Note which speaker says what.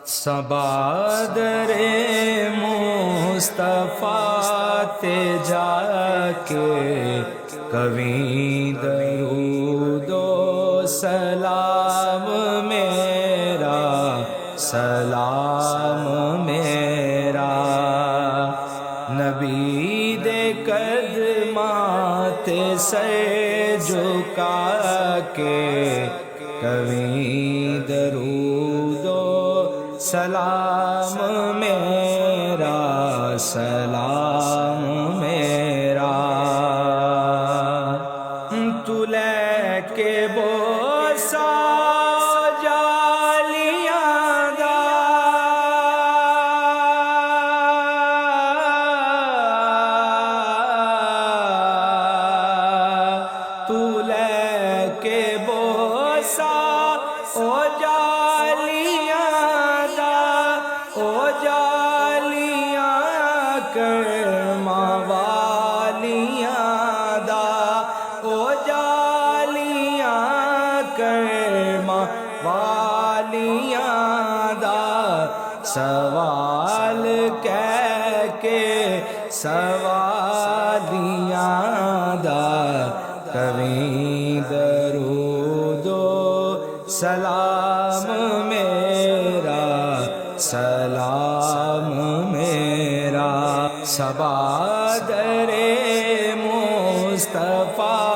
Speaker 1: سبادر مصطفیٰ تے جا کے کویں درود و سلام میرا، سلام میرا، نبی دے قدماں تے سر جھکا کے کویں درود و سلام میرا، سلام میرا، تو لے کے بوسا جالیاں دا، تو لے کے بوسا او جالیاں دا، او جالیاں کرماں والیاں دا، او جالیاں کرماں والیاں دا، سوال کہہ کے سوالیاں دا، کویں درود و سلام میرا، سلام میرا، سبادر مصطفیٰ